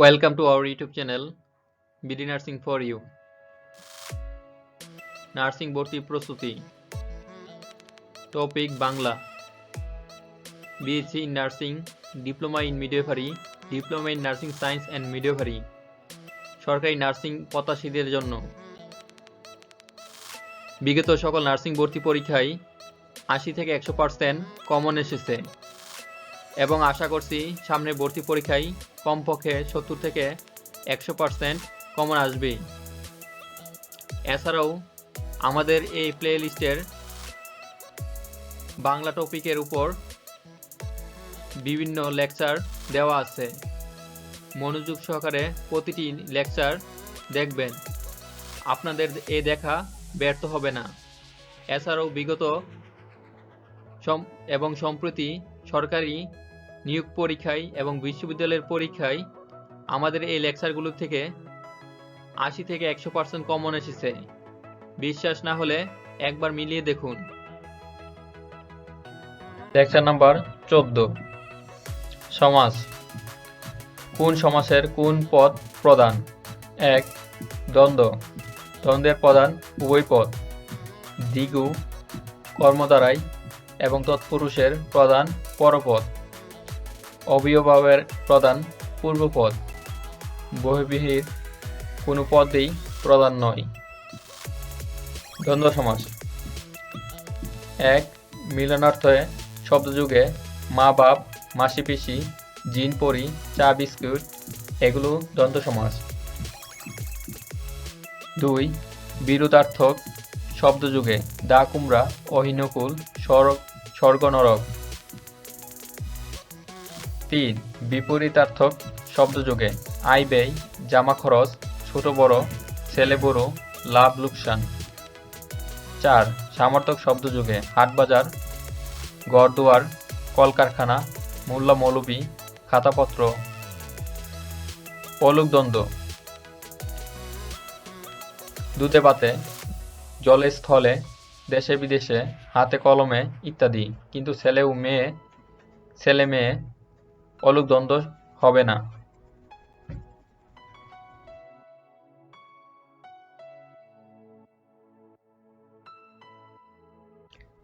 Welcome to our YouTube channel, BD Narsing for You. Narsing Vorti Prostuti. Topic Bangla. BSc in Nursing, Diploma in Midwifery, Diploma in Nursing Science and Midwifery. সরকারি nursing প্রত্যাশীদের জন্য বিগত সকল nursing ভর্তি পরীক্ষায় 80 থেকে 100% common এসেছে এবং আশা করছি সামনে ভর্তি পরীক্ষায় কমপক্ষে 70 থেকে 100% কমন আসবেই। এছাড়াও আমাদের এই প্লেলিস্টের বাংলা টপিকের উপর বিভিন্ন লেকচার দেওয়া আছে। মনোযোগ সহকারে প্রতিটি লেকচার দেখবেন, আপনাদের এই দেখা ব্যর্থ হবে না। এছাড়াও বিগত এবং সম্প্রতি সরকারি নিয়োগ পরীক্ষায় এবং বিশ্ববিদ্যালয়ের পরীক্ষায় আমাদের এই লেকচারগুলো থেকে 80 থেকে 100% কমন এসেছে। বিশ্বাস না হলে একবার মিলিয়ে দেখুন। লেকচার নাম্বার 14, সমাস। কোন সমাসের কোন পদ প্রধান? 1. দ্বন্দ্ব, দ্বন্দ্বের প্রধান উভয় পদ। দ্বিগু, কর্মদ্বারাই এবং তৎপুরুষের প্রধান পরপদ। অবয়ভাবের প্রধান পূর্বপদ। বহির্বিহির কোনো পদেই প্রধান নয়। দ্বন্দ্ব সমাস। 1. মিলনার্থে শব্দযুগে মা বাপ, মাসি পিসি, জিন পরি, চা বিস্কুট এগুলো দ্বন্দ্ব সমাস। 2. বিরোধার্থক শব্দযুগে দা কুমড়া, অহিনকুল, স্বর্গ নরক। 3. বিপরীতার্থক শব্দযুগে আয় ব্যয়, জামা খরচ, ছোট বড়, ছেলে বড়, লাভ লোকসান। 4. সমার্থক শব্দযুগে হাট বাজার, ঘরদুয়ার, কলকারখানা, মোল্লা মৌলবি, খাতাপত্র। অলুক দ্বন্দ্ব, দুধে ভাতে, জলে স্থলে, দেশে বিদেশে, হাতে কলমে ইত্যাদি। কিন্তু ছেলে মেয়ে অলুক দ্বন্দ্ব হবে না।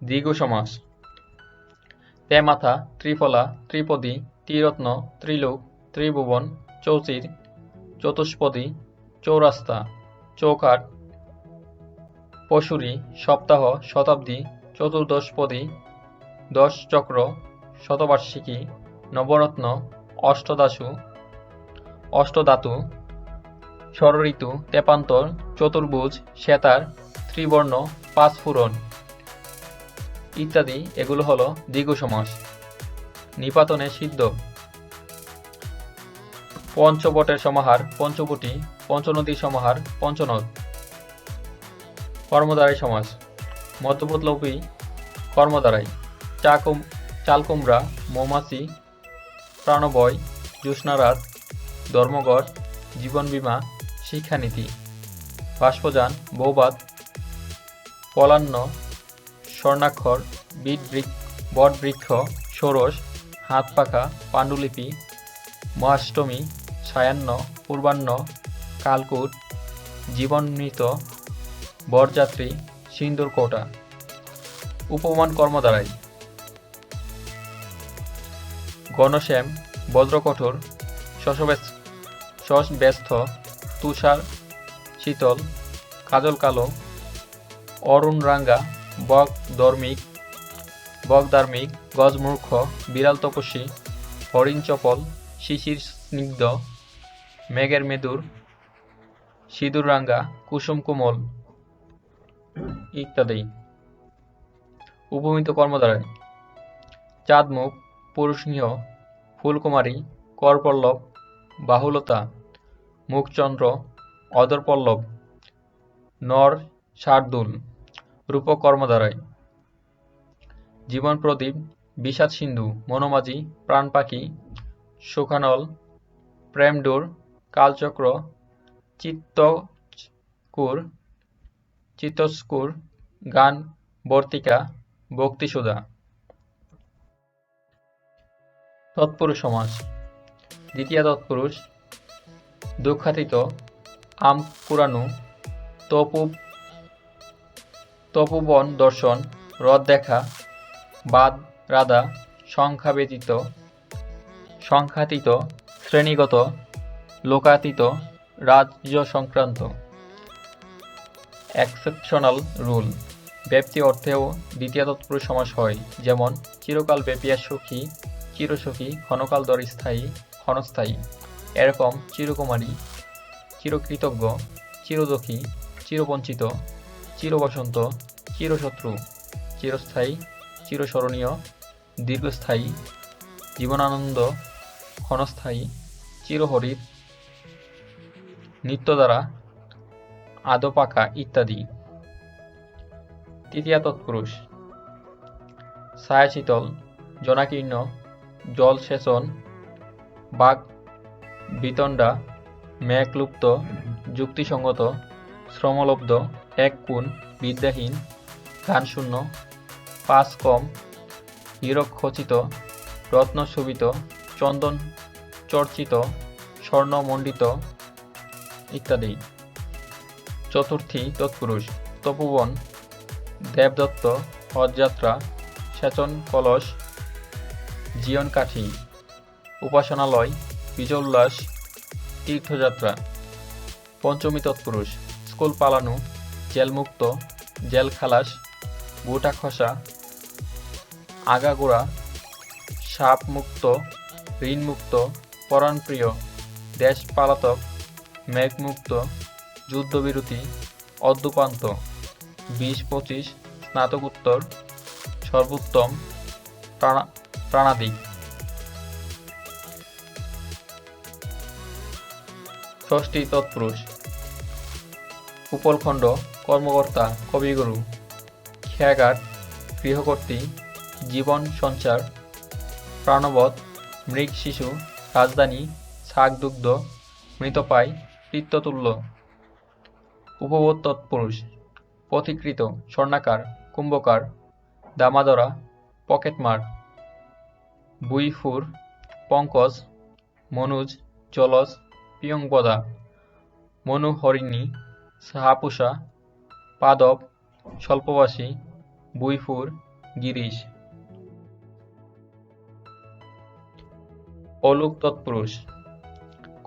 দ্বিগু সমাস। তেমাথা, ত্রিফলা, ত্রিপদী, ত্রিরত্ন, ত্রিলোক, ত্রিভুবন, চৌচির, চতুষ্পদী, চৌরাস্তা, চৌকাঠ, পশুরী, সপ্তাহ, শতাব্দী, চতুর্দশপদী, 10 চক্র, শতবার্ষিকী, নবরত্ন, অষ্টধাতু, ষড়ঋতু, তেপান্তর, চতুর্ভুজ, সেতার, ত্রিবর্ণ, 5 ফুরন ইত্যাদি এগুলো হলো দ্বিগু সমাস। নিপাতনে সিদ্ধ। পঞ্চবটের সমাহার পঞ্চবটী, পঞ্চনদীর সমাহার পঞ্চনদ। কর্মদ্বারাই সমাস। মধ্যপদলোপী কর্মদ্বারাই। চালকুমড়া, মৌমাছি, প্রাণবয়, জ্যোৎস্নারাত, ধর্মঘট, জীবন বীমা, শিক্ষানীতি। বাষ্পযান, বৌবাদ, পলান্ন, স্বর্ণাক্ষর, বটবৃক্ষ, ষোড়শ, হাত পাখা, পাণ্ডুলিপি, মহাষ্টমী, সায়াহ্ন, পূর্বাহ্ন, কালকূট, জীবনমৃত, বরযাত্রী, সিন্দুর কোটা। উপমান কর্মদ্বারাই। ঘনশ্যাম, বজ্রকঠোর, শশব্যস্ত, তুষার শীতল, কাজল কালো, অরুণ রাঙ্গা, বকধার্মিক, গজমূর্খ, বিড়াল তপস্বী, হরিণ চপল, শিশির স্নিগ্ধ, মেঘের মেদুর, সিঁদুর রাঙ্গা, কুসুম কোমল ইত্যাদি। উপমিত কর্মদ্বারায়। চাঁদমুখ, পুরুষস্নেহ, ফুলকুমারী, করপল্লব, বাহুলতা, মুখচন্দ্র, অধরপল্লব, নর শার্দুল। রূপক কর্মদ্বারায়। জীবন প্রদীপ, বিষাদ সিন্ধু, মনোমাঝি, প্রাণ পাখি, সুখানল, প্রেমডোর, কালচক্র, চিত্তস্কুর, গান বর্তিকা, ভক্তিসুধা। তৎপুরুষ সমাস। দ্বিতীয় তৎপুরুষ দুঃখাতীত, আম কুড়ানো, তপোবন দর্শন, রথ দেখা, বাদ রাধা, সংখ্যাতীত, শ্রেণীগত, লোকাতীত, রাজ্য সংক্রান্ত। এক্সেপশনাল রুল, ব্যাপ্তি অর্থেও দ্বিতীয় তৎপুরুষ সমাস হয়, যেমন চিরকাল ব্যাপিয়া সুখী, চিরসুখী, ক্ষণকাল ধরে স্থায়ী, ক্ষণস্থায়ী। এরকম চিরকুমারী, চিরকৃতজ্ঞ, চিরদুঃখী, চিরবঞ্চিত, চিরবসন্ত, চিরশত্রু, চিরস্থায়ী, চিরস্মরণীয়, দীর্ঘস্থায়ী, জীবনানন্দ, ক্ষণস্থায়ী, চিরহরিত, নিত্যধারা, আদপাকা ইত্যাদি। তৃতীয় তৎপুরুষ, ছায়াশীতল, জনাকীর্ণ, জলসেচন, বাক বিতণ্ডা, মেঘলুপ্ত, যুক্তিসঙ্গত, শ্রমলব্ধ, এক গুণ, বিদ্যাহীন, গানশূন্য, পাঁচ কম, হীরকখচিত, রত্নশোভিত, চন্দন চর্চিত, স্বর্ণমণ্ডিত ইত্যাদি। চতুর্থী তৎপুরুষ, তপোবন, দেবদত্ত, হজযাত্রা, সেচন কলস, জীয়নকাঠি, উপাসনালয়, বিজয়োল্লাস, তীর্থযাত্রা। পঞ্চমী তৎপুরুষ, স্কুল পালানো, জেলমুক্ত, জেল খালাস, গোটা খসা, আগাগোড়া, সাপ মুক্ত, ঋণমুক্ত, পরাণপ্রিয়, দেশ পালাতক, মেঘমুক্ত, যুদ্ধবিরতি, অদ্যপান্ত, 20-25, স্নাতকোত্তর, সর্বোত্তম, প্রাণাদিক। ষষ্ঠী তৎপুরুষ, উপলখণ্ড, কর্মকর্তা, কবিগুরু, খেয়াঘাট, গৃহকর্ত্রী, জীবন সঞ্চার, প্রাণবৎ, মৃগ শিশু, রাজধানী, শাকদুগ্ধ, মৃতপায়, পিত্ততুল্য। উপবোধ তৎপুরুষ, পথিকৃত, স্বর্ণাকার, কুম্ভকার, দামাদরা, পকেটমার, বুইফুর, পঙ্কজ, মনুজ, জলজ, পিয়ংবদা, মনুহরিণী, সাহাপুষা, পাদব, স্বল্পবাসী, বুইফুর, গিরিশ। অলোক তৎপুরুষ,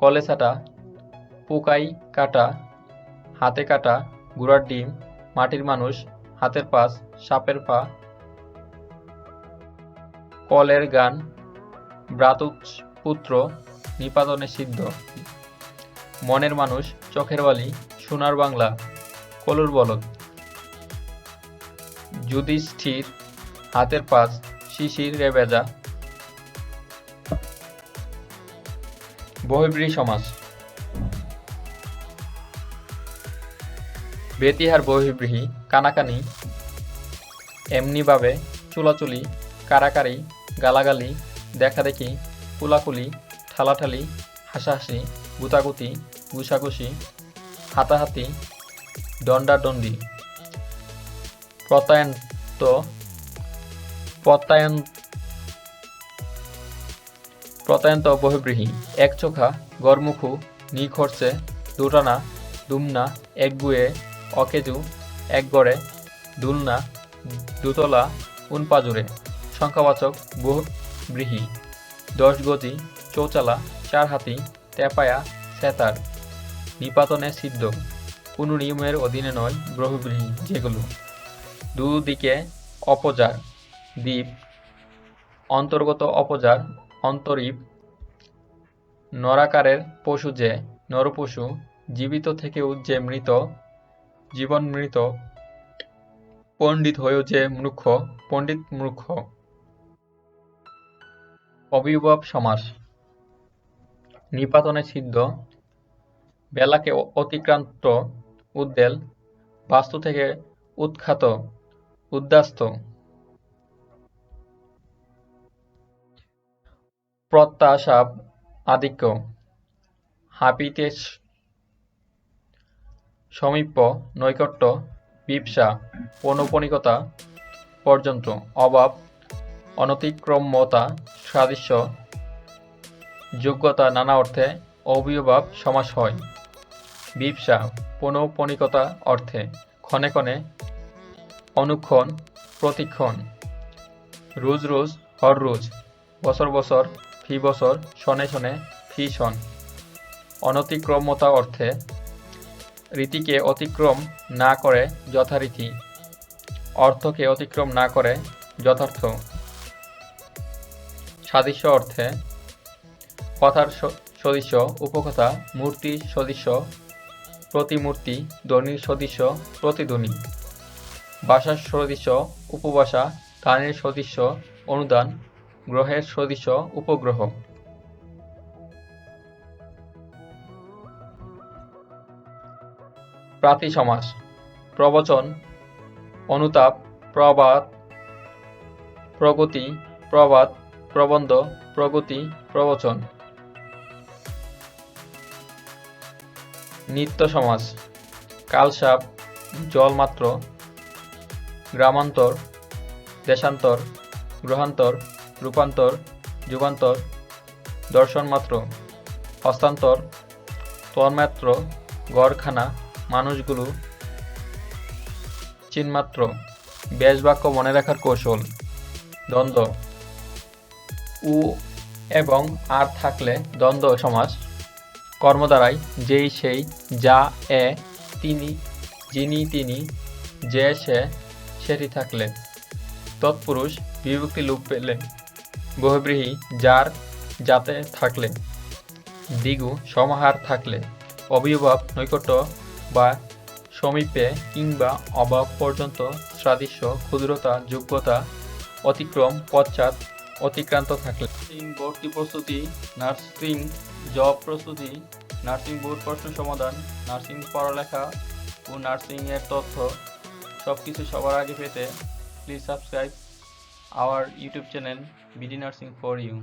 কলে ছাটা, পোকাই কাটা, হাতে কাটা, ঘোড়ার ডিম, মাটির মানুষ, হাতের পাশ, সাপের পা, কলের গান, ভ্রাতুষ্পুত্র, নিপাতনে সিদ্ধ, মনের মানুষ, চোখের বালি, সোনার বাংলা, কলুর বলদ, যুধিষ্ঠির, হাতের পাশ, শিশির রেবেজা। বহির্ব্রীহি সমাস, বেতিহার বহির্ব্রীহি, কানাকানি, এমনিভাবে, চুলাচুলি, কারাকারি, গালাগালি, দেখাদেখি, কুলাকুলি, ঠালাঠালি, হাসাহাসি, গুতাগুতি, ঘুষাঘুষি, হাতাহাতি, দণ্ডাদণ্ডি। প্রত্যয়ন্ত বহির্ব্রীহি, একচোখা, গড়মুখু, নিখরচে, দুটানা, দুমনা, একগুয়ে, অকেজু, একগড়ে, দুলনা, দুতলা, উনপাজুরে। সংখ্যাবাচক বহুব্রীহি, 10 গজি, চৌচালা, 4 হাতি, তেপায়া, সেতার। নিপাতনে সিদ্ধ, কোনো নিয়মের অধীনে নয় বহুব্রীহি যেগুলো। দুদিকে অপজার, দ্বীপ, অন্তর্গত অপজার, অন্তরীপ। নরাকারের পশু যে, নরপশু, জীবিত থেকেও যে মৃত, জীবন মৃত, পণ্ডিত হয়েও যে মূর্খ, পণ্ডিত মূর্খ। অবিভব সমাস, নিপাতনে সিদ্ধ, বেলাকে অতিক্রান্ত, উদ্বেল, বাস্তু থেকে উৎখাত, উদ্বাস্তু। প্রত্যাশাপ, আধিক্য, হাপিতে, সমীপ্য, নৈকট্য, বিপসা, পৌনঃপুনিকতা, পর্যন্ত, অভাব, অনতিক্রম্যতা, সাদৃশ্য, যোগ্যতা, নানা অর্থে, অবয়বাব সমাস হয়। বিপসা পৌনঃপুনিকতা অর্থে ক্ষণে ক্ষণে, অনুক্ষণ, প্রতিক্ষণ। রোজ রোজ, হর রোজ, বছর বছর, ফি বছর, শনে শনে, ফি শন। অনতিক্রম্যতা অর্থে রীতিকে অতিক্রম না করে যথারীতি, অর্থকে অতিক্রম না করে যথার্থ। সাদৃশ্য অর্থে কথার সদৃশ্য, উপকথা, মূর্তি সদৃশ্য, প্রতিমূর্তি, ধ্বনির সদৃশ্য, প্রতিধ্বনি। ভাষার সদৃশ্য, উপভাষা, দানের সদৃশ্য, অনুদান, গ্রহের সদৃশ্য, উপগ্রহ। প্রাতি সমাস প্রবচন, অনুতাপ, প্রবাদ, প্রগতি, প্রবাদ, প্রবন্ধ, প্রগতি, প্রবচন। নিত্য সমাস কালসাপ, জলমাত্র, গ্রামান্তর, দেশান্তর, গ্রহান্তর, রূপান্তর, যুগান্তর, দর্শনমাত্র, হস্তান্তর, তন্মাত্র, গড়খানা, মানুষগুলো, চিন্মাত্র। ব্যাসবাক্য মনে রাখার কৌশল। দ্বন্দ্ব উ এবং আর থাকলে দ্বন্দ্ব সমাস। কর্ম দ্বারাই যেই সেই, যা এ, তিনি, যিনি তিনি, যে সে, সেটি থাকলে। তৎপুরুষ বিভক্তি লোপ পেলে। বহুব্রীহি যার, যাতে থাকলে। দ্বিগু সমাহার থাকলে। অবয়বাব নৈকট্য বা সমীপে কিংবা অভাব পর্যন্ত, সাদৃশ্য, ক্ষুদ্রতা, যোগ্যতা, অতিক্রম, পশ্চাৎ, অতিক্রান্ত থাকলে। নার্সিং ভর্তি প্রস্তুতি, নার্সিং জব প্রস্তুতি, নার্সিং বোর্ড প্রশ্ন সমাধান, নার্সিং পড়ালেখা ও নার্সিং এর তথ্য সবকিছু সবার আগে পেতে please subscribe our YouTube channel BD nursing for you.